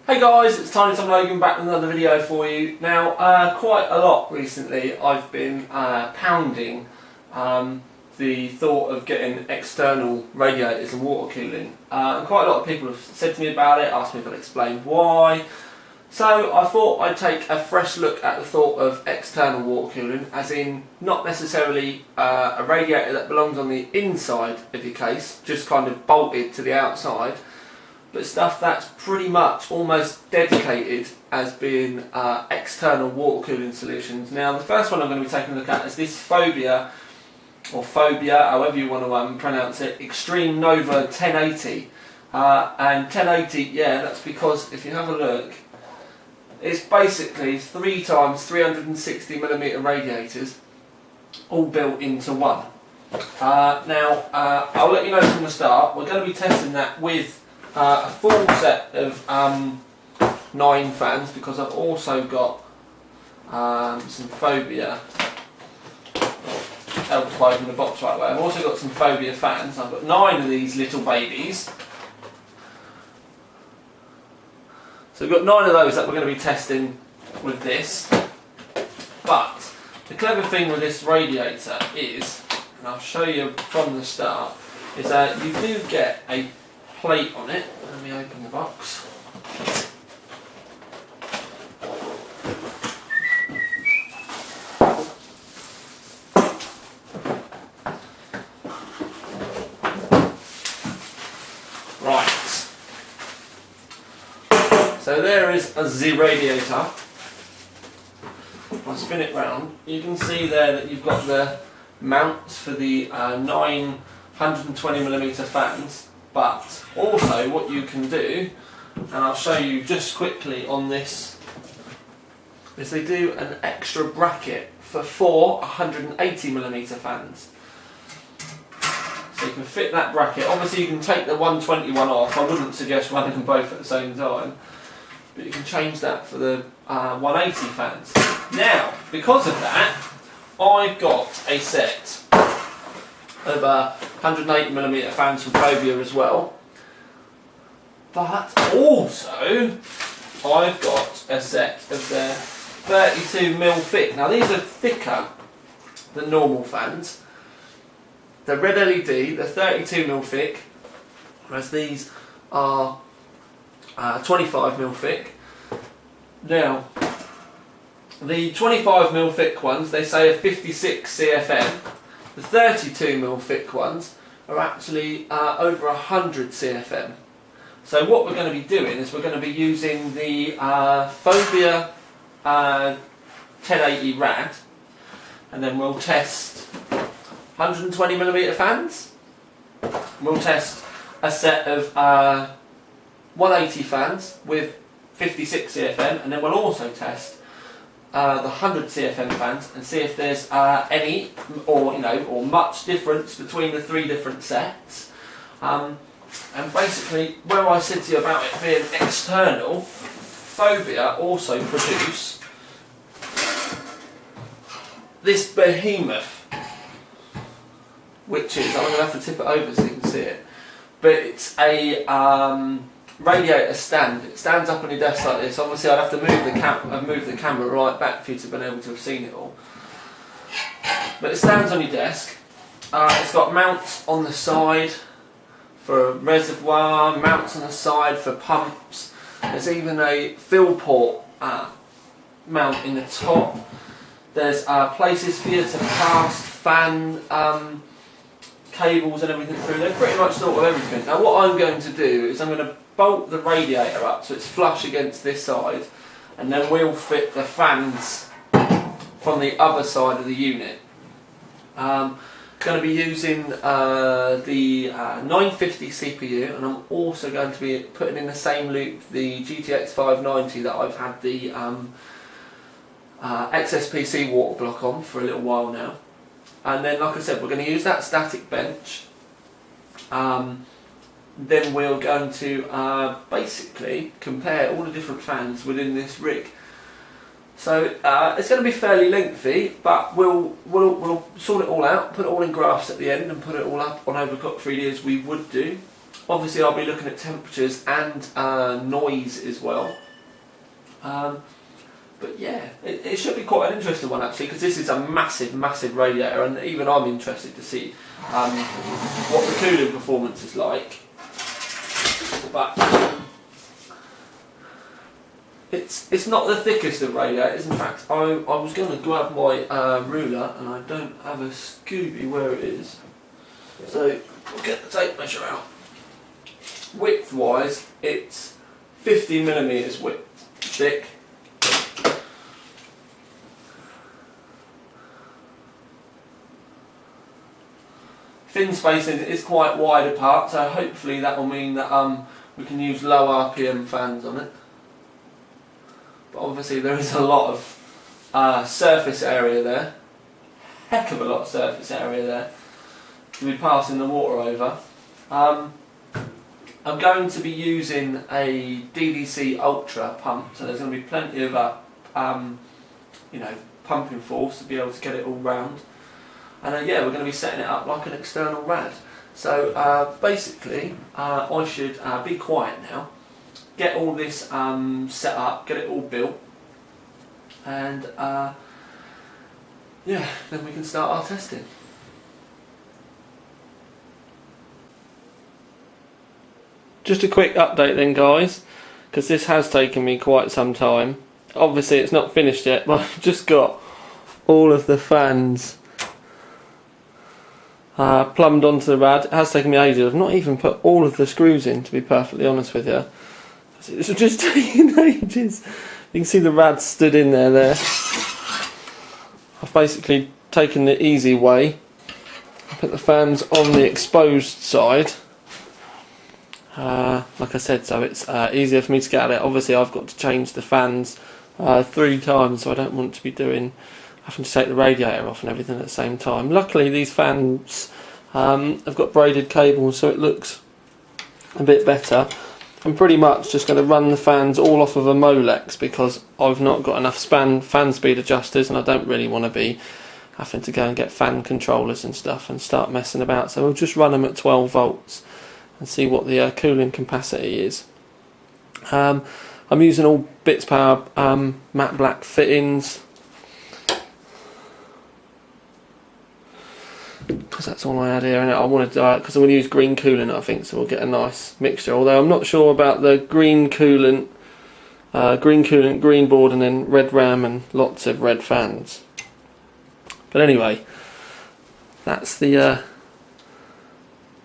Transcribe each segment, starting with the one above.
Hey guys, it's Tiny Tom Logan back with another video for you. Now, quite a lot recently I've been pounding the thought of getting external radiators and water cooling. And quite a lot of people have said to me about it, asked me if I'd explain why. So I thought I'd take a fresh look at the thought of external water cooling, as in not necessarily a radiator that belongs on the inside of your case, just kind of bolted to the outside, but stuff that's pretty much almost dedicated as being external water cooling solutions. Now, the first one I'm going to be taking a look at is this Phobya, or Phobya, however you want to pronounce it, Extreme Nova 1080. And 1080, yeah, that's because if you have a look, it's basically 3 times 360mm radiators, all built into one. Now, I'll let you know from the start, we're going to be testing that with a full set of 9 fans, because I've also got some Phobya. Help to open the box right away. I've also got some Phobya fans. I've got 9 of these little babies. So we've got 9 of those that we're going to be testing with this. But the clever thing with this radiator is, and I'll show you from the start, is that you do get a plate on it. Let me open the box. Right. So there is a Z radiator. If I spin it round, you can see there that you've got the mounts for the 920mm fans. But also what you can do, and I'll show you just quickly on this, is they do an extra bracket for 4 180mm fans. So you can fit that bracket. Obviously you can take the 121 off. I wouldn't suggest running them both at the same time. But you can change that for the 180 fans. Now, because of that, I've got a set of 180mm fans from Phobya as well, but also I've got a set of their 32mm thick. Now these are thicker than normal fans. They're red LED, they're 32mm thick, whereas these are 25mm thick. Now, the 25mm thick ones, they say are 56 CFM. The 32mm thick ones are actually over 100 CFM. So what we're going to be doing is we're going to be using the Phobya 1080 rad, and then we'll test 120mm fans. We'll test a set of 180 fans with 56 CFM, and then we'll also test the 100 CFM fans and see if there's any or much difference between the 3 different sets. And basically, where I said to you about it being external, Phobya also produce this behemoth, which is, I'm going to have to tip it over so you can see it, but it's a radiator stand. It stands up on your desk like this. Obviously I'd have to move the camera right back for you to be able to have seen it all. But it stands on your desk. It's got mounts on the side for a reservoir, mounts on the side for pumps. There's even a fill port mount in the top. There's places for you to pass fan cables and everything through. They've pretty much thought of everything. Now what I'm going to do is I'm going to bolt the radiator up so it's flush against this side, and then we'll fit the fans from the other side of the unit. Going to be using the 950 CPU, and I'm also going to be putting in the same loop the GTX 590 that I've had the XSPC water block on for a little while now. And then, like I said, we're going to use that static bench. Then we're going to basically compare all the different fans within this rig. So it's going to be fairly lengthy, but we'll sort it all out, put it all in graphs at the end, and put it all up on Overclock 3D as we would do. Obviously I'll be looking at temperatures and noise as well. But yeah, it should be quite an interesting one actually, because this is a massive radiator, and even I'm interested to see what the cooling performance is like. But it's not the thickest of radiators. In fact, I was going to grab my ruler, and I don't have a Scooby where it is. So we'll get the tape measure out. Width wise, it's 50mm width thick. Fin spacing is quite wide apart, so hopefully that will mean that we can use low RPM fans on it. But obviously there is a lot of surface area there, heck of a lot of surface area there to be passing the water over. I'm going to be using a DDC Ultra pump, so there's going to be plenty of pumping force to be able to get it all round. And yeah, we're going to be setting it up like an external rad. So basically, I should be quiet now, get all this set up, get it all built, and yeah, then we can start our testing. Just a quick update then, guys, because this has taken me quite some time. Obviously it's not finished yet, but I've just got all of the fans plumbed onto the rad. It has taken me ages. I've not even put all of the screws in, to be perfectly honest with you. It's just taking ages. You can see the rad stood in there. I've basically taken the easy way. I put the fans on the exposed side. Like I said, so it's easier for me to get at it. Obviously I've got to change the fans 3 times, so I don't want to be having to take the radiator off and everything at the same time. Luckily these fans have got braided cables, so it looks a bit better. I'm pretty much just going to run the fans all off of a Molex, because I've not got enough fan speed adjusters, and I don't really want to be having to go and get fan controllers and stuff and start messing about. So we'll just run them at 12 volts and see what the cooling capacity is. I'm using all Bits Power matte black fittings, because that's all I had here, and I wanted to, because I'm going to use green coolant, I think, so we'll get a nice mixture. Although I'm not sure about the green coolant, green board, and then red RAM and lots of red fans. But anyway, that's the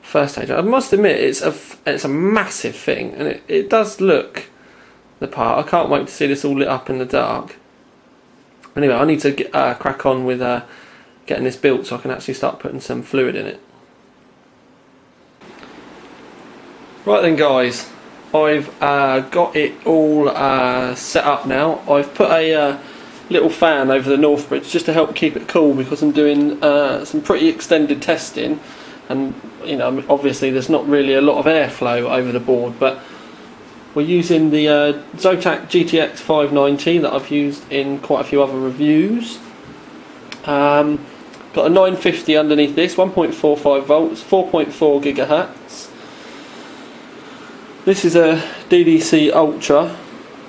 first stage. I must admit, it's a massive thing, and it does look the part. I can't wait to see this all lit up in the dark. Anyway, I need to get, crack on with getting this built so I can actually start putting some fluid in it. Right then, guys, I've got it all set up now. I've put a little fan over the north bridge just to help keep it cool, because I'm doing some pretty extended testing, and obviously there's not really a lot of airflow over the board, but we're using the Zotac GTX 590 that I've used in quite a few other reviews. Got a 950 underneath this, 1.45 volts, 4.4 gigahertz. This is a DDC Ultra.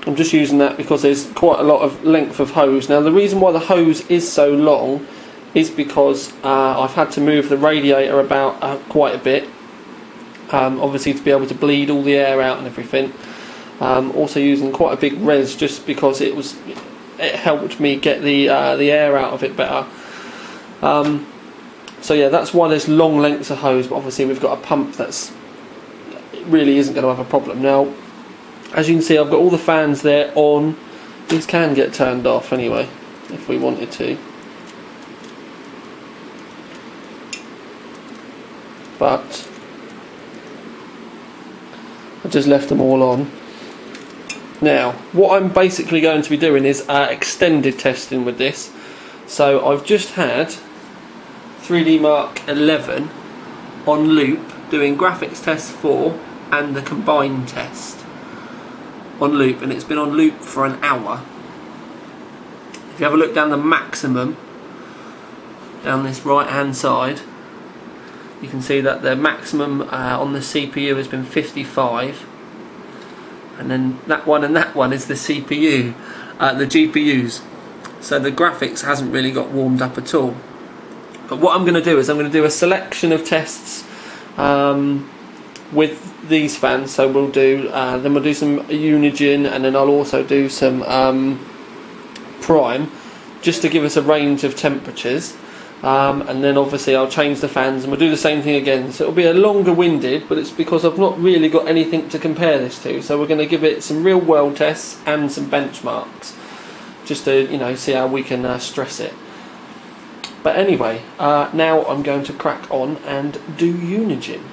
I'm just using that because there's quite a lot of length of hose. Now the reason why the hose is so long is because I've had to move the radiator about quite a bit, obviously to be able to bleed all the air out and everything. Also using quite a big res just because it helped me get the air out of it better. So yeah, that's why there's long lengths of hose, but obviously we've got a pump that's really isn't going to have a problem. Now, as you can see, I've got all the fans there on. These can get turned off anyway, if we wanted to. But I just left them all on. Now, what I'm basically going to be doing is extended testing with this. So I've just had 3D Mark 11 on loop doing graphics test 4 and the combined test on loop, and it's been on loop for an hour. If you have a look down the maximum down this right hand side, you can see that the maximum on the CPU has been 55, and then that one and that one is the CPU, the GPUs. So the graphics hasn't really got warmed up at all. But what I'm going to do is I'm going to do a selection of tests with these fans. So we'll do then we'll do some Unigine, and then I'll also do some Prime, just to give us a range of temperatures. And then obviously I'll change the fans and we'll do the same thing again. So it'll be a longer winded, but it's because I've not really got anything to compare this to. So we're going to give it some real world tests and some benchmarks, just to, you know, see how we can stress it. But anyway, now I'm going to crack on and do Unigine.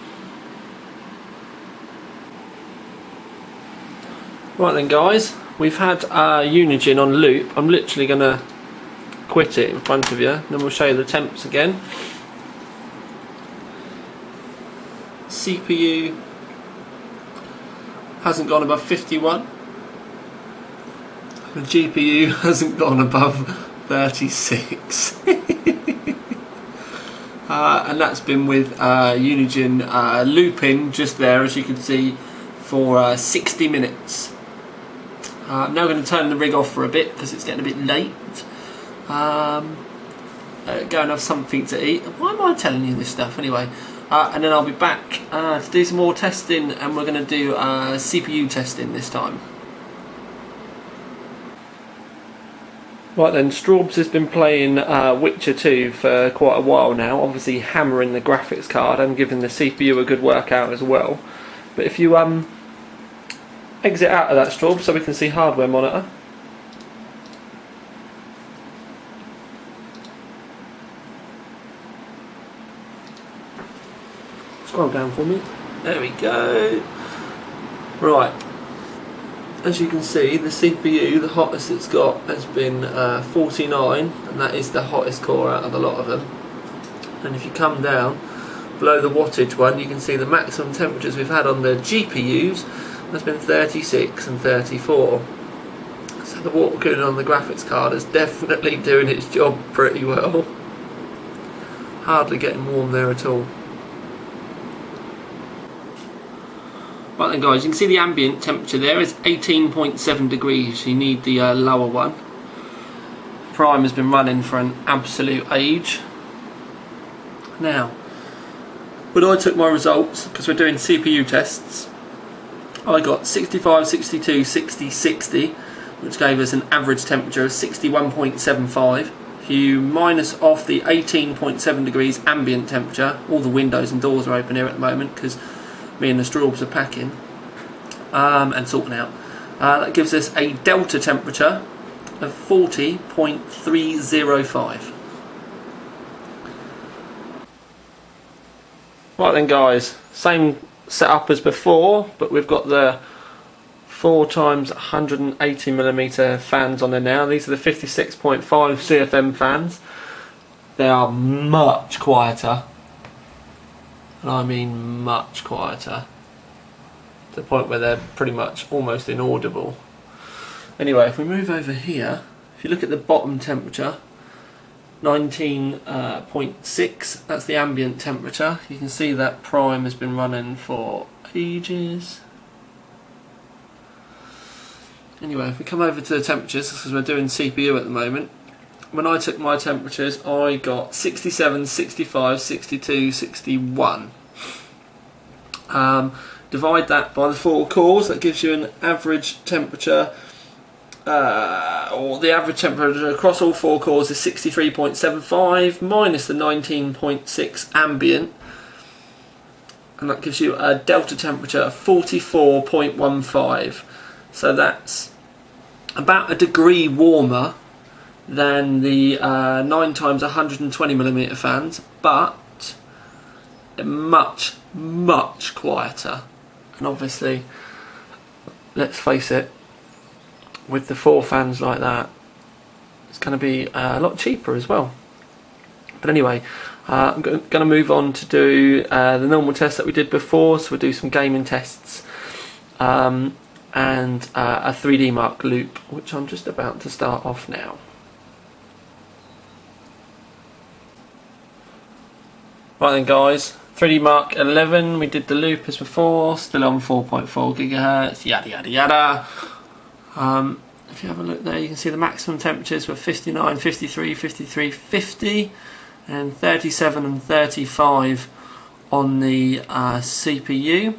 Right then guys, we've had Unigine on loop. I'm literally going to quit it in front of you, then we'll show you the temps again. CPU hasn't gone above 51. The GPU hasn't gone above 36. And that's been with Unigine looping just there, as you can see, for 60 minutes. I'm now going to turn the rig off for a bit because it's getting a bit late. Go and have something to eat. Why am I telling you this stuff anyway? And then I'll be back to do some more testing, and we're going to do CPU testing this time. Right then, Straubs has been playing Witcher 2 for quite a while now, obviously hammering the graphics card and giving the CPU a good workout as well. But if you exit out of that, Straubs, so we can see hardware monitor. Scroll down for me. There we go. Right. As you can see, the CPU, the hottest it's got, has been 49, and that is the hottest core out of a lot of them. And if you come down below the wattage one, you can see the maximum temperatures we've had on the GPUs has been 36 and 34. So the water cooling on the graphics card is definitely doing its job pretty well. Hardly getting warm there at all. Right then guys, you can see the ambient temperature there is 18.7 degrees, you need the lower one. Prime has been running for an absolute age. Now, when I took my results, because we're doing CPU tests, I got 65, 62, 60, 60, which gave us an average temperature of 61.75. If you minus off the 18.7 degrees ambient temperature, all the windows and doors are open here at the moment because me and the Straubs are packing and sorting out. That gives us a delta temperature of 40.305. Right then guys, same setup as before, but we've got the 4x 180mm fans on there now. These are the 56.5 CFM fans. They are much quieter. And I mean much quieter, to the point where they're pretty much almost inaudible. Anyway, if we move over here, if you look at the bottom temperature, 19.6, that's the ambient temperature. You can see that Prime has been running for ages. Anyway, if we come over to the temperatures, because we're doing CPU at the moment, when I took my temperatures, I got 67, 65, 62, 61. Divide that by the 4 cores, that gives you an average temperature, or the average temperature across all 4 cores is 63.75 minus the 19.6 ambient, and that gives you a delta temperature of 44.15. So that's about a degree warmer than the 9x 120mm fans, but much, much quieter. And obviously, let's face it, with the 4 fans like that, it's going to be a lot cheaper as well. But anyway, I'm going to move on to do the normal tests that we did before. So we'll do some gaming tests and a 3D Mark loop, which I'm just about to start off now. Right then guys, 3D Mark 11, we did the loop as before, still on 4.4 gigahertz, yada yada yada. If you have a look there, you can see the maximum temperatures were 59, 53, 53, 50, and 37 and 35 on the CPU,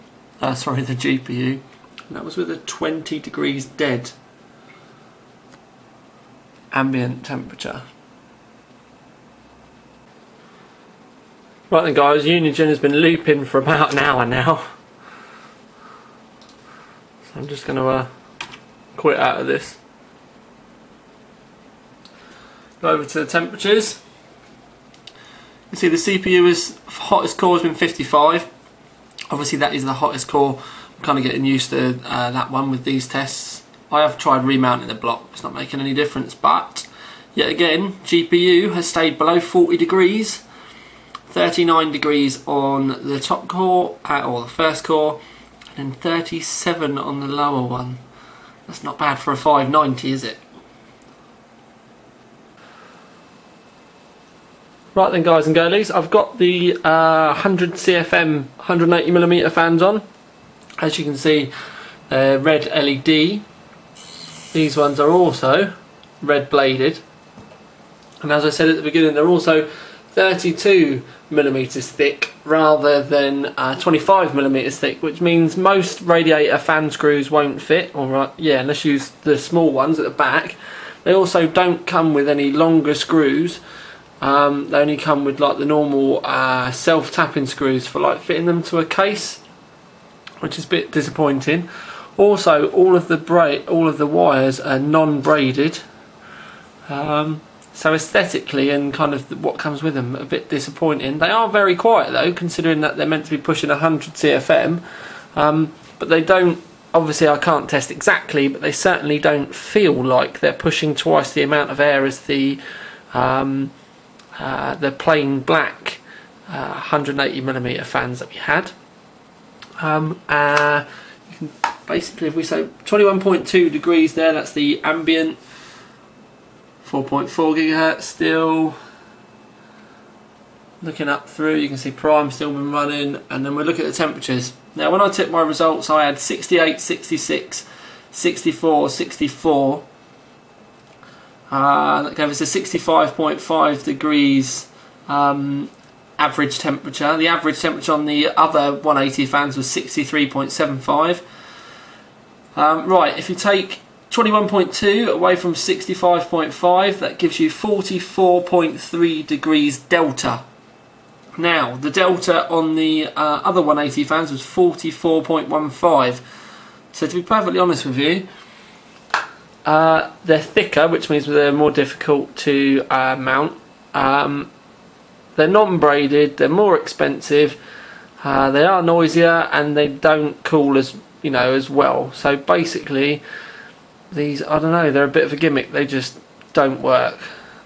sorry, the GPU. And that was with a 20 degrees dead ambient temperature. Right then guys, Unigine has been looping for about an hour now. So I'm just going to quit out of this. Go over to the temperatures. You can see the CPU is hottest core has been 55. Obviously that is the hottest core. I'm kind of getting used to that one with these tests. I have tried remounting the block, it's not making any difference, but yet again GPU has stayed below 40 degrees. 39 degrees on the top core, or the first core, and 37 on the lower one. That's not bad for a 590, is it? Right then guys and girlies, I've got the 100 CFM 180mm fans on. As you can see, red LED. These ones are also red bladed. And as I said at the beginning, they're also 32mm thick rather than 25mm thick, which means most radiator fan screws won't fit, unless you use the small ones at the back. They also don't come with any longer screws. They only come with like the normal self-tapping screws for like fitting them to a case, which is a bit disappointing. Also, all of the wires are non-braided. So aesthetically and kind of what comes with them, a bit disappointing. They are very quiet though, considering that they're meant to be pushing 100 CFM. But they don't, obviously I can't test exactly, but they certainly don't feel like they're pushing twice the amount of air as the plain black 180mm fans that we had. You can basically, if we say 21.2 degrees there, that's the ambient. 4.4 gigahertz still. Looking up through, you can see prime still been running, and then we look at the temperatures. Now when I took my results, I had 68, 66, 64, 64. That gave us a 65.5 degrees average temperature. The average temperature on the other 180 fans was 63.75. Right, if you take 21.2 away from 65.5, that gives you 44.3 degrees delta. Now, the delta on the other 180 fans was 44.15. So to be perfectly honest with you, they're thicker, which means they're more difficult to mount. They're non-braided, they're more expensive, they are noisier, and they don't cool as well. So basically, these, I don't know, they're a bit of a gimmick. They just don't work,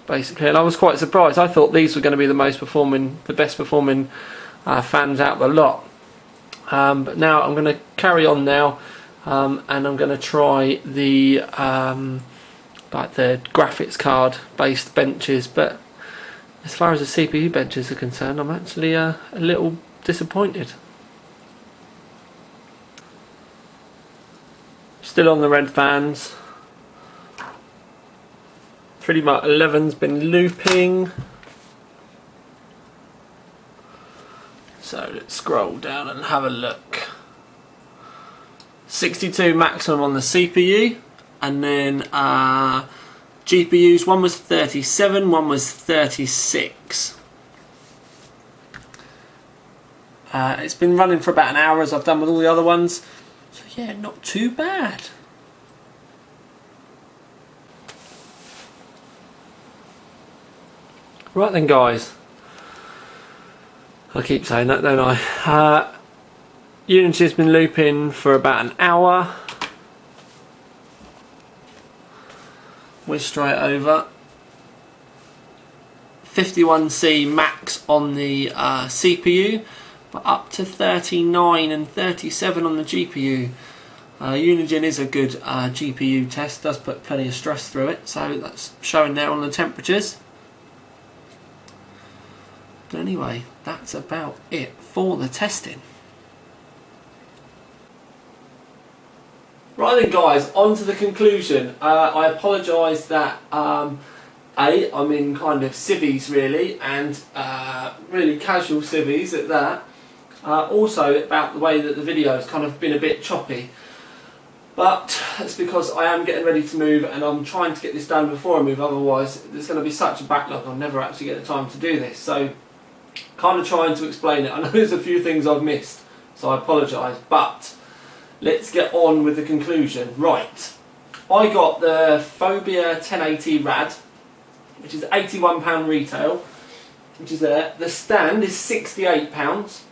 basically. And I was quite surprised. I thought these were going to be the best performing fans out of the lot. But now I'm going to carry on now, and I'm going to try the graphics card based benches. But as far as the CPU benches are concerned, I'm actually a little disappointed. Still on the red fans. 3D Mark 11's been looping. So let's scroll down and have a look. 62 maximum on the CPU, and then GPUs, one was 37, one was 36. It's been running for about an hour, as I've done with all the other ones. So yeah, not too bad. Right then guys, I keep saying that, don't I? Unity's been looping for about an hour. We're straight over. 51C max on the CPU, but up to 39 and 37 on the GPU. Unigine is a good GPU test, does put plenty of stress through it, so that's showing there on the temperatures. But anyway, that's about it for the testing. Right then guys, on to the conclusion. I apologise that I'm in kind of civvies really, and really casual civvies at that. Also about the way that the video has kind of been a bit choppy. But it's because I am getting ready to move and I'm trying to get this done before I move, otherwise there's going to be such a backlog I'll never actually get the time to do this. So kind of trying to explain it. I know there's a few things I've missed, so I apologise, but let's get on with the conclusion. Right, I got the Phobya 1080 Rad, which is £81 retail, which is there. The stand is £68.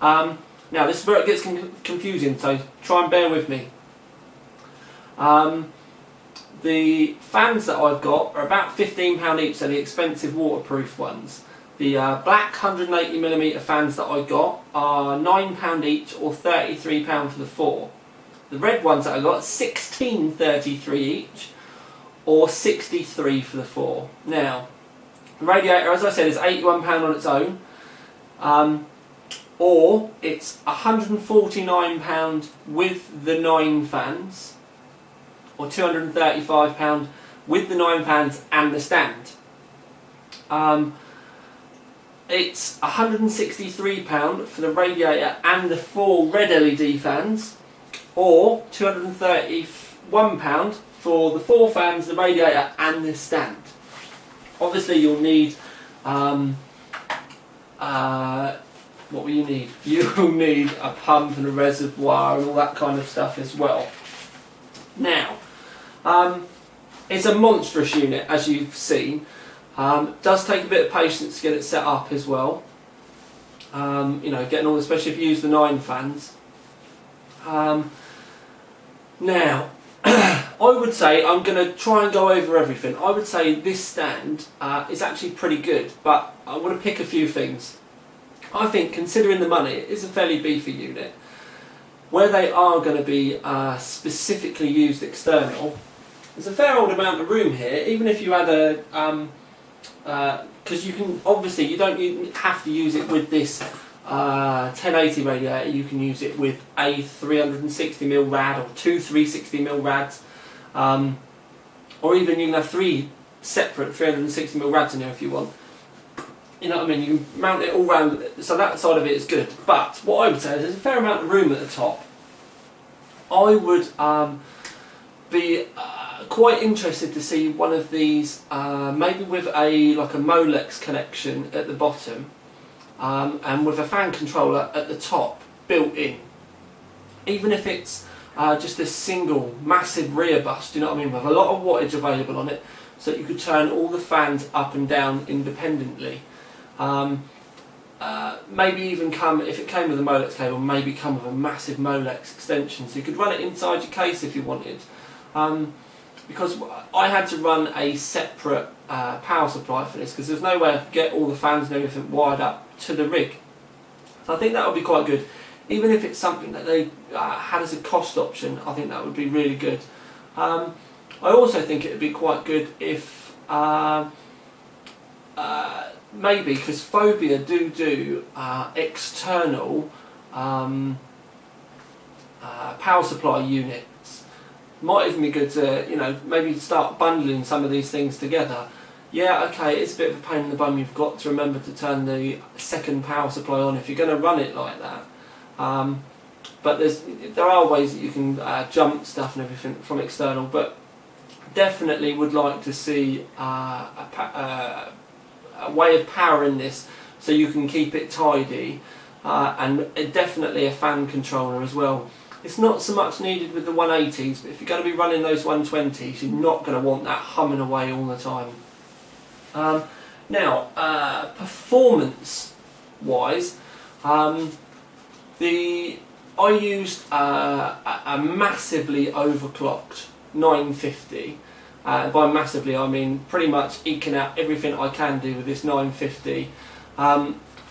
Now this is where it gets confusing, so try and bear with me. The fans that I've got are about £15 each, so the expensive waterproof ones. The black 180mm fans that I got are £9 each, or £33 for the 4. The red ones that I got, £16.33 each, or £63 for the 4. Now, the Radiator, as I said, is £81 on its own, or it's £149 with the 9 fans, or £235 with the 9 fans and the stand. It's £163 for the Radiator and the 4 red LED fans, or £231 for the 4 fans, the Radiator and the stand. Obviously you'll need, what will you need? You'll need a pump and a reservoir and all that kind of stuff as well. Now, it's a monstrous unit, as you've seen. Does take a bit of patience to get it set up as well. You know, getting all, especially if you use the 9 fans. Now, I would say, I'm going to try and go over everything. I would say this stand is actually pretty good, but I want to pick a few things. I think, considering the money, it is a fairly beefy unit. Where they are going to be specifically used external, there's a fair old amount of room here, even if you had a, because you can, obviously you don't have to use it with this 1080 radiator, you can use it with a 360mm rad or 2 360mm rads, or even you can have 3 separate 360mm rads in there if you want. You know what I mean? You can mount it all round, so that side of it is good. But what I would say is there's a fair amount of room at the top. I would be quite interested to see one of these, maybe with a Molex connection at the bottom, and with a fan controller at the top built in. Even if it's just a single massive rear bus, do you know what I mean, with a lot of wattage available on it, so that you could turn all the fans up and down independently. Maybe even come, if it came with a Molex cable, maybe come with a massive Molex extension, so you could run it inside your case if you wanted. Because I had to run a separate power supply for this, because there's no way I could get all the fans and everything wired up to the rig. So I think that would be quite good. Even if it's something that they had as a cost option, I think that would be really good. I also think it would be quite good if maybe, because Phobya do external power supply units. Might even be good to, you know, maybe start bundling some of these things together. Yeah, okay, it's a bit of a pain in the bum. You've got to remember to turn the second power supply on if you're going to run it like that. But there are ways that you can jump stuff and everything from external. But definitely would like to see a way of powering this so you can keep it tidy, and definitely a fan controller as well. It's not so much needed with the 180s, but if you're going to be running those 120s, you're not going to want that humming away all the time. Now, performance wise, I used a massively overclocked 950. By massively I mean pretty much eking out everything I can do with this 950.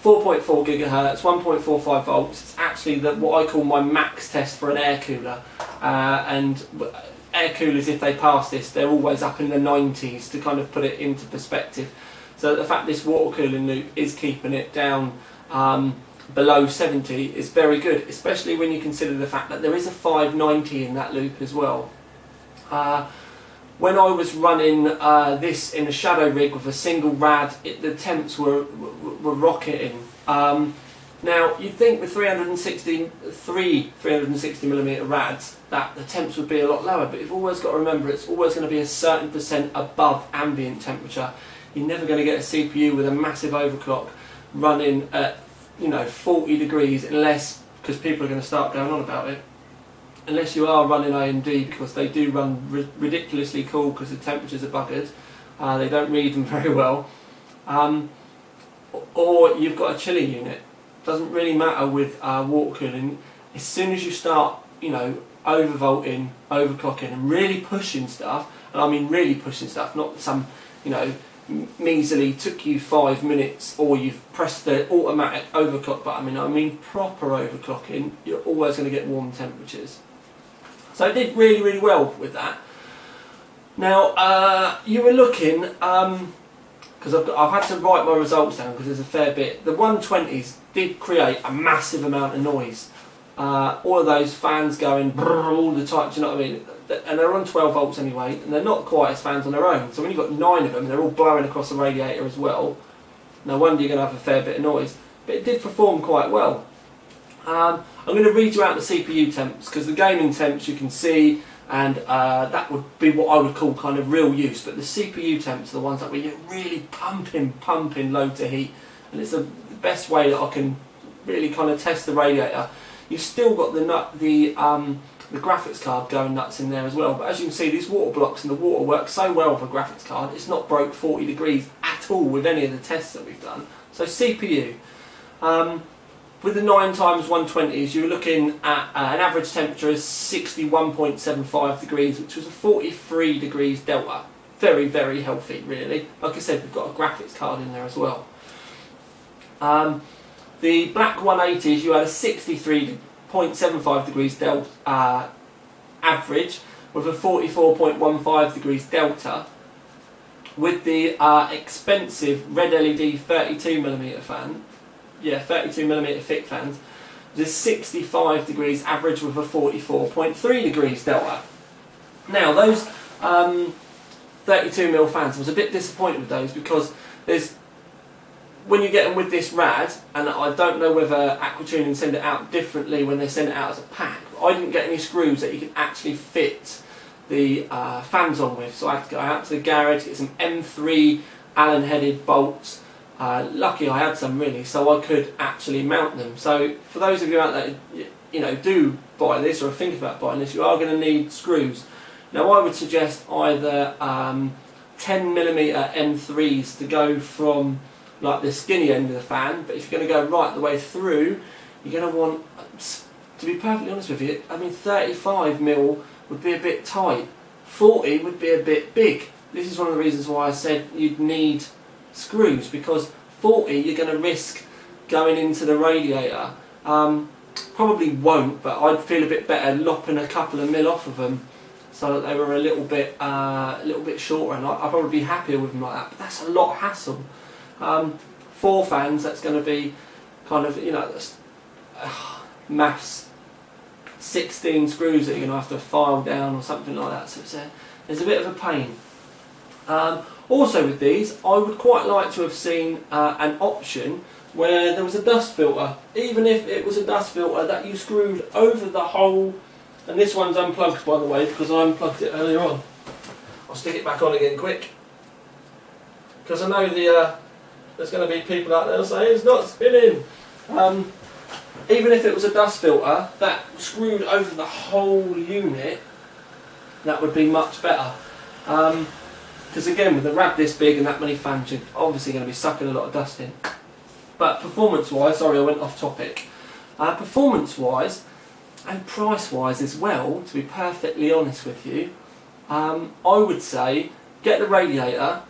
4.4 gigahertz, 1.45 volts. It's actually what I call my max test for an air cooler. And air coolers, if they pass this, they're always up in the 90s to kind of put it into perspective. So the fact this water cooling loop is keeping it down below 70 is very good, especially when you consider the fact that there is a 590 in that loop as well. When I was running this in a shadow rig with a single rad, the temps were rocketing. Now you'd think with 360mm rads that the temps would be a lot lower, but you've always got to remember it's always going to be a certain percent above ambient temperature. You're never going to get a CPU with a massive overclock running at 40 degrees unless, because people are going to start going on about it, unless you are running AMD, because they do run ridiculously cool because the temperatures are buggered. They don't read them very well. Or you've got a chiller unit. Doesn't really matter with water cooling. As soon as you start, overvolting, overclocking, and really pushing stuff, and I mean really pushing stuff, not some, measly took you 5 minutes, or you've pressed the automatic overclock button. I mean proper overclocking. You're always going to get warm temperatures. So I did really, really well with that. Now you were looking, because I've had to write my results down because there's a fair bit. The 120s did create a massive amount of noise. All of those fans going brrr all the time, do you know what I mean? And they're on 12 volts anyway, and they're not quite as fans on their own. So when you've got 9 of them, they're all blowing across the radiator as well. No wonder you're going to have a fair bit of noise. But it did perform quite well. I'm going to read you out the CPU temps, because the gaming temps you can see, and that would be what I would call kind of real use. But the CPU temps are the ones that where you're really pumping loads of heat, and it's the best way that I can really kind of test the radiator. You've still got the graphics card going nuts in there as well, but as you can see, these water blocks and the water work so well with a graphics card. It's not broke 40 degrees at all with any of the tests that we've done. So CPU, with the 9x120s, you're looking at an average temperature of 61.75 degrees, which was a 43 degrees delta. Very, very healthy, really. Like I said, we've got a graphics card in there as well. The black 180s, you had a 63.75 degrees delta average with a 44.15 degrees delta. With the expensive red LED 32mm fan, 32mm thick fans, there's 65 degrees average with a 44.3 degrees delta. Now those 32mm fans, I was a bit disappointed with those, because when you get them with this rad, and I don't know whether Aquatuning send it out differently when they send it out as a pack, but I didn't get any screws that you can actually fit the fans on with, so I had to go out to the garage, get some M3 Allen headed bolts. Lucky I had some, really, so I could actually mount them. So for those of you out there, do buy this or think about buying this, you are going to need screws. Now I would suggest either 10mm M3s to go from like the skinny end of the fan, but if you're going to go right the way through, you're going to want, to be perfectly honest with you, 35mm would be a bit tight, 40 would be a bit big. This is one of the reasons why I said you'd need screws, because 40 you're going to risk going into the radiator. Probably won't, but I'd feel a bit better lopping a couple of mil off of them so that they were a little bit shorter, and I'd probably be happier with them like that. But that's a lot of hassle. 4 fans, that's going to be kind of, maths, 16 screws that you're going to have to file down or something like that, so it's a bit of a pain. Also with these, I would quite like to have seen an option where there was a dust filter, even if it was a dust filter that you screwed over the whole, and this one's unplugged by the way because I unplugged it earlier on. I'll stick it back on again quick, because I know there's going to be people out there saying it's not spinning. Even if it was a dust filter that screwed over the whole unit, that would be much better. Because again, with a rad this big and that many fans, you're obviously going to be sucking a lot of dust in. But performance-wise, sorry I went off topic. Performance-wise and price-wise as well, to be perfectly honest with you, I would say get the radiator,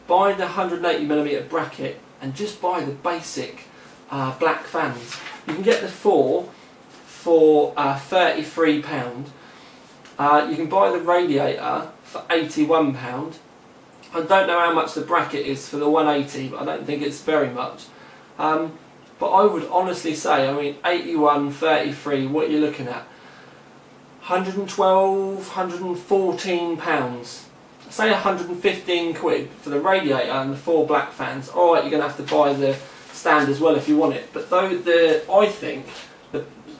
buy the 180mm bracket, and just buy the basic black fans. You can get the 4 for £33. You can buy the radiator for £81. I don't know how much the bracket is for the 180, but I don't think it's very much. But I would honestly say, I mean, 81, 33, what are you looking at? 112, 114 pounds. Say 115 quid for the radiator and the 4 black fans. Alright, you're going to have to buy the stand as well if you want it. But though I think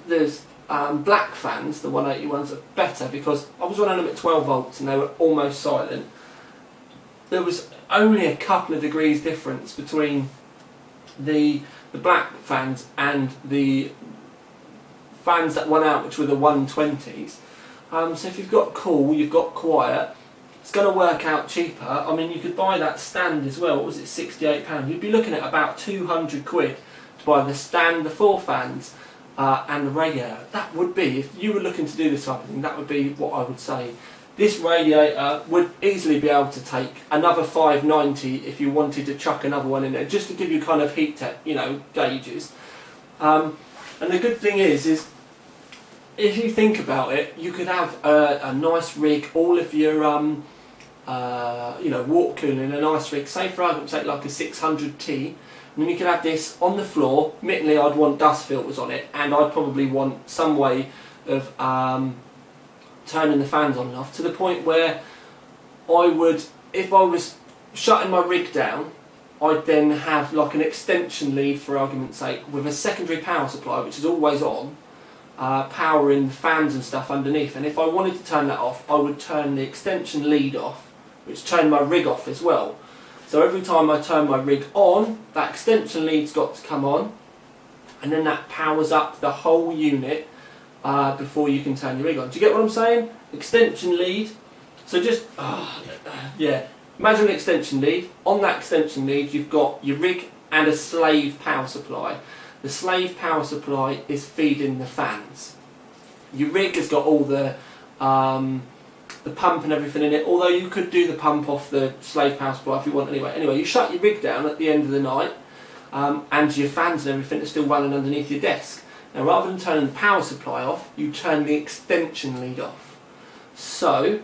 there's black fans, the 180 ones, are better because I was running them at 12 volts and they were almost silent. There was only a couple of degrees difference between the black fans and the fans that went out, which were the 120s. So if you've got cool, you've got quiet, it's going to work out cheaper. I mean, you could buy that stand as well. What was it, £68? You'd be looking at about 200 quid to buy the stand, the 4 fans, and the radiator. That would be, if you were looking to do this type of thing, that would be what I would say. This radiator would easily be able to take another 590 if you wanted to chuck another one in there, just to give you kind of heat gauges. And the good thing is if you think about it, you could have a nice rig, all of your water cooling in a nice rig, say for argument's sake like a 600T, and then you could have this on the floor. Admittedly, I'd want dust filters on it, and I'd probably want some way of turning the fans on and off, to the point where I would, if I was shutting my rig down, I'd then have like an extension lead, for argument's sake, with a secondary power supply which is always on, powering the fans and stuff underneath. And if I wanted to turn that off, I would turn the extension lead off, which turned my rig off as well. So every time I turn my rig on, that extension lead's got to come on, and then that powers up the whole unit before you can turn your rig on. Do you get what I'm saying? Extension lead. So just, yeah, imagine an extension lead. On that extension lead, you've got your rig and a slave power supply. The slave power supply is feeding the fans. Your rig has got all the pump and everything in it, although you could do the pump off the slave power supply if you want anyway. Anyway, you shut your rig down at the end of the night, and your fans and everything are still running underneath your desk. Now, rather than turning the power supply off, you turn the extension lead off. So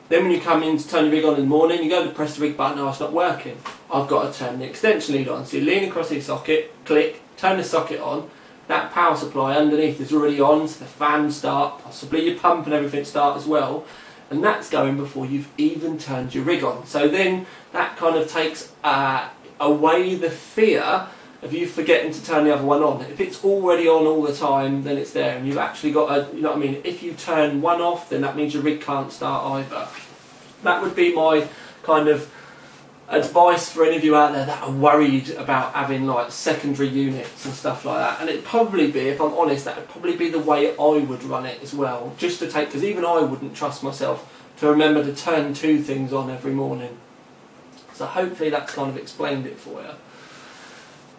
then when you come in to turn your rig on in the morning, you go to press the rig button, oh, it's not working. I've got to turn the extension lead on. So you lean across the socket, click, turn the socket on, that power supply underneath is already on, so the fans start, possibly your pump and everything start as well, and that's going before you've even turned your rig on. So then that kind of takes away the fear of you forgetting to turn the other one on. If it's already on all the time, then it's there, and you've actually got a, you know what I mean, if you turn one off, then that means your rig can't start either. That would be my kind of advice for any of you out there that are worried about having like secondary units and stuff like that. And it'd probably be, if I'm honest, that would probably be the way I would run it as well, just to take, because even I wouldn't trust myself to remember to turn 2 things on every morning. So hopefully that's kind of explained it for you.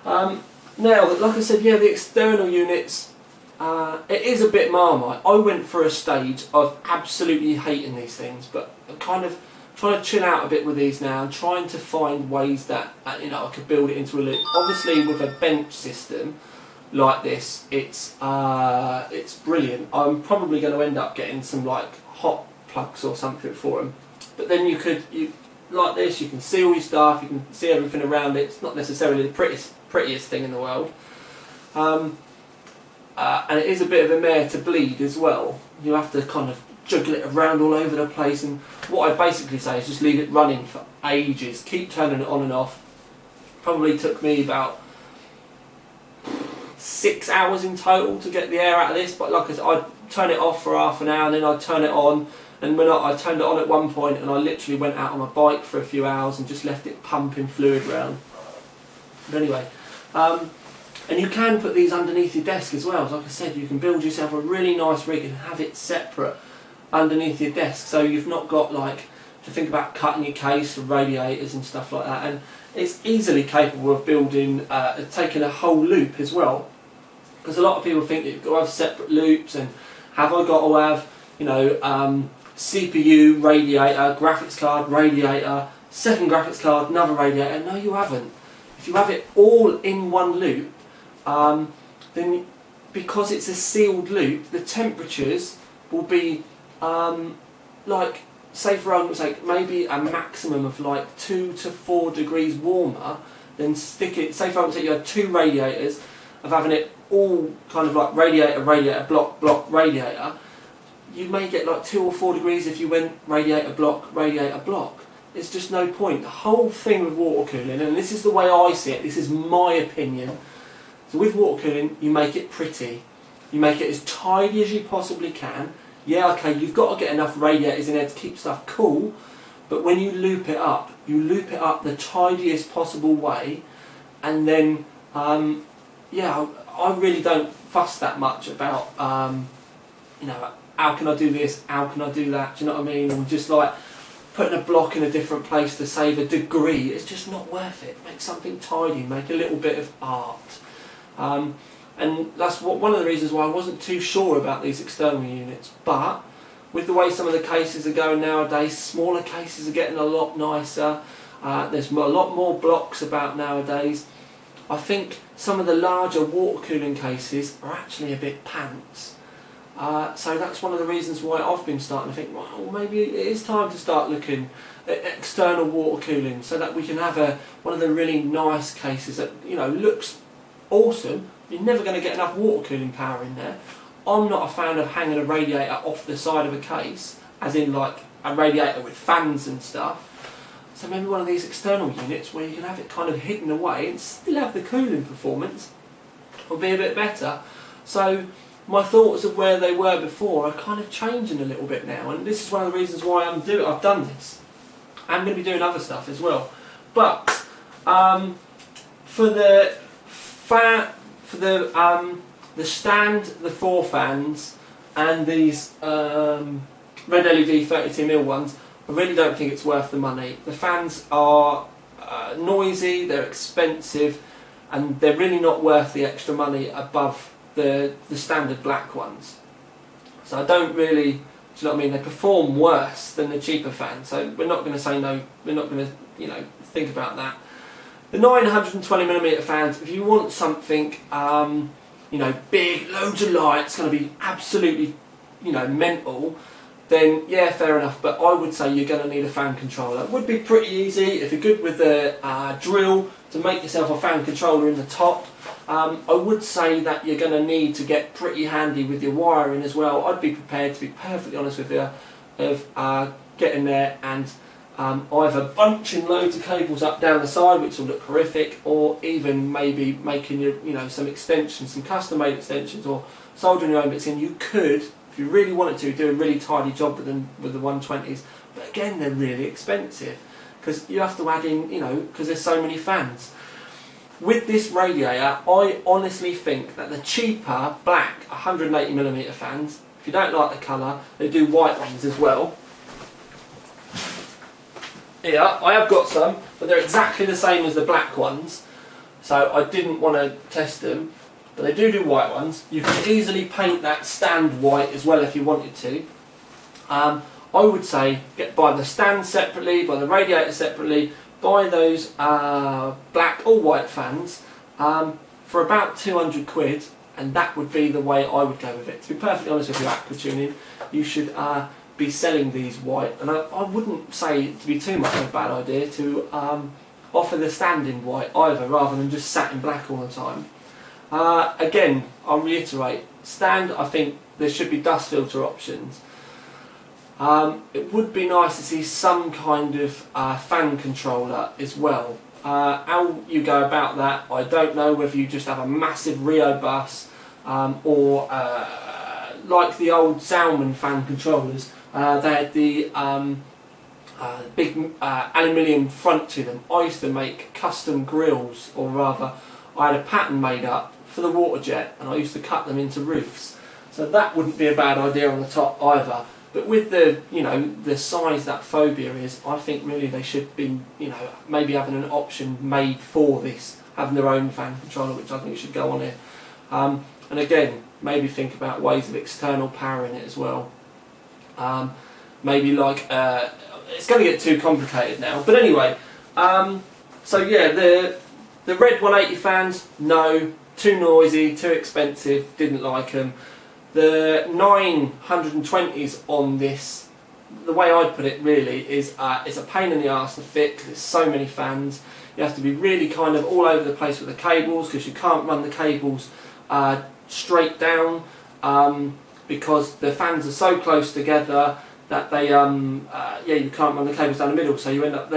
Now, like I said, yeah, the external units, it is a bit Marmite. I went through a stage of absolutely hating these things, but kind of trying to chill out a bit with these now and trying to find ways that I could build it into a loop. Obviously, with a bench system like this, it's brilliant. I'm probably going to end up getting some like hot plugs or something for them. But then you like this, you can see all your stuff, you can see everything around it. It's not necessarily the prettiest thing in the world, and it is a bit of a mare to bleed as well. You have to kind of juggle it around all over the place, and what I basically say is just leave it running for ages, keep turning it on and off. Probably took me about 6 hours in total to get the air out of this, but like I said, I'd turn it off for half an hour and then I'd turn it on. And when I turned it on at one point, and I literally went out on my bike for a few hours and just left it pumping fluid around. But anyway, and you can put these underneath your desk as well. Like I said, you can build yourself a really nice rig and have it separate underneath your desk, so you've not got like to think about cutting your case for radiators and stuff like that. And it's easily capable of building, taking a whole loop as well, because a lot of people think you've got to have separate loops, and have I got to have, CPU, radiator, graphics card, radiator, second graphics card, another radiator. No, you haven't. If you have it all in one loop, then because it's a sealed loop, the temperatures will be like say for argument's sake, maybe a maximum of like 2 to 4 degrees warmer, then stick it, say for argument's sake you had 2 radiators, of having it all kind of like radiator, radiator, block, block, radiator, you may get like 2 or 4 degrees if you went radiator, block, radiator, block. It's just no point. The whole thing with water cooling, and this is the way I see it, this is my opinion, so with water cooling, you make it pretty. You make it as tidy as you possibly can. Yeah, okay, you've got to get enough radiators in there to keep stuff cool, but when you loop it up the tidiest possible way, and then, yeah, I really don't fuss that much about, you know, how can I do this, how can I do that, do you know what I mean? And just like putting a block in a different place to save a degree, it's just not worth it. Make something tidy, make a little bit of art. And that's one of the reasons why I wasn't too sure about these external units, but with the way some of the cases are going nowadays, smaller cases are getting a lot nicer, there's a lot more blocks about nowadays. I think some of the larger water cooling cases are actually a bit pants. So that's one of the reasons why I've been starting to think, well, maybe it is time to start looking at external water cooling so that we can have one of the really nice cases that, you know, looks awesome. You're never going to get enough water cooling power in there. I'm not a fan of hanging a radiator off the side of a case, as in like a radiator with fans and stuff. So maybe one of these external units where you can have it kind of hidden away and still have the cooling performance will be a bit better. So my thoughts of where they were before are kind of changing a little bit now, and this is one of the reasons why I've done this. I'm going to be doing other stuff as well. But for the stand, the 4 fans, and these red LED 32mm ones, I really don't think it's worth the money. The fans are noisy, they're expensive, and they're really not worth the extra money above the standard black ones. So I don't really, do you know what I mean? They perform worse than the cheaper fans. So we're not going to say no. We're not going to, you know, think about that. The 920mm fans, if you want something, you know, big, loads of light, it's going to be absolutely, you know, mental, then yeah, fair enough. But I would say you're going to need a fan controller. It would be pretty easy if you're good with the drill to make yourself a fan controller in the top. I would say that you're going to need to get pretty handy with your wiring as well. I'd be prepared, to be perfectly honest with you, of getting there and either bunching loads of cables up down the side, which will look horrific, or even maybe making you know, some extensions, some custom-made extensions, or soldering your own bits in. You could, if you really wanted to, do a really tidy job with them with the 120s. But again, they're really expensive because you have to add in, you know, because there's so many fans. With this radiator, I honestly think that the cheaper black 180mm fans, if you don't like the colour, they do white ones as well. Here, I have got some, but they're exactly the same as the black ones, so I didn't want to test them, but they do white ones. You can easily paint that stand white as well if you wanted to. I would say buy the stand separately, buy the radiator separately, buy those black or white fans for about 200 quid, and that would be the way I would go with it. To be perfectly honest with you, aqua tuning, you should be selling these white, and I wouldn't say it to be too much of a bad idea to offer the stand in white either, rather than just satin black all the time. Again, I'll reiterate, stand, I think there should be dust filter options. It would be nice to see some kind of fan controller as well. How you go about that, I don't know, whether you just have a massive Rio bus or like the old Zalman fan controllers, they had the big aluminium front to them. I used to make custom grills, or rather I had a pattern made up for the water jet and I used to cut them into roofs. So that wouldn't be a bad idea on the top either. But with the, you know, the size that Phobya is, I think really they should be, you know, maybe having an option made for this, having their own fan controller, which I think should go on here. And again, maybe think about ways of external powering it as well. Maybe like, it's going to get too complicated now, but anyway, so yeah, the red 180 fans, no, too noisy, too expensive, didn't like them. The 920s on this the way I'd put it really is it's a pain in the arse to fit because there's so many fans. You have to be really kind of all over the place with the cables because you can't run the cables straight down because the fans are so close together that they you can't run the cables down the middle, so you end up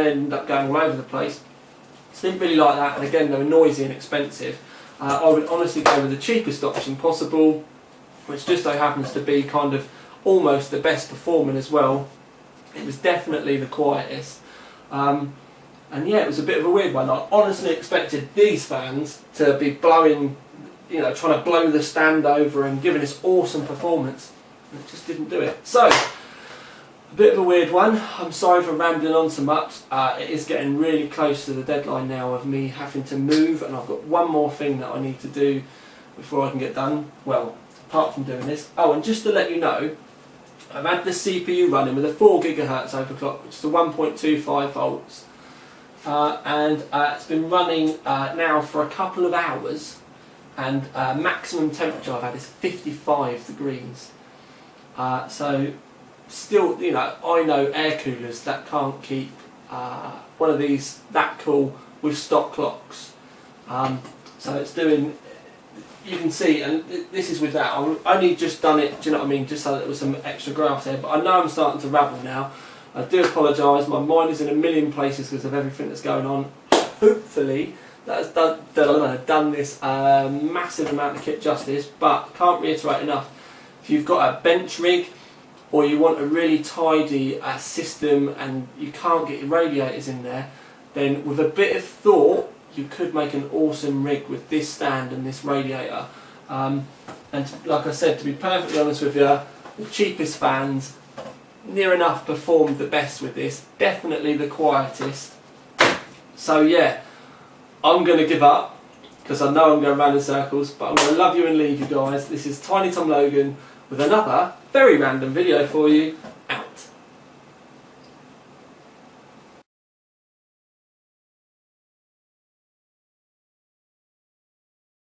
going all over the place. So I didn't really like that, and again they were noisy and expensive. I would honestly go with the cheapest option possible, which just so happens to be kind of almost the best performing as well. It was definitely the quietest. And yeah, it was a bit of a weird one. I honestly expected these fans to be blowing, trying to blow the stand over and giving this awesome performance. And it just didn't do it. So, a bit of a weird one. I'm sorry for rambling on so much. It is getting really close to the deadline now of me having to move, and I've got one more thing that I need to do before I can get done. Well, apart from doing this. Oh, and just to let you know, I've had the CPU running with a 4 GHz overclock, which is a 1.25 volts. And it's been running now for a couple of hours, and maximum temperature I've had is 55 degrees. So still, I know air coolers that can't keep one of these that cool with stock clocks. So it's doing, you can see, and this is with that. I've only just done it, do you know what I mean, just so that there was some extra graphs there, but I know I'm starting to rabble now. I do apologise, my mind is in a million places because of everything that's going on. Hopefully that has done this massive amount of kit justice, but can't reiterate enough, if you've got a bench rig or you want a really tidy system and you can't get your radiators in there, then with a bit of thought you could make an awesome rig with this stand and this radiator. And like I said, to be perfectly honest with you, the cheapest fans near enough performed the best with this, definitely the quietest. So yeah, I'm going to give up because I know I'm going round in circles, but I'm going to love you and leave you guys. This is Tiny Tom Logan with another very random video for you.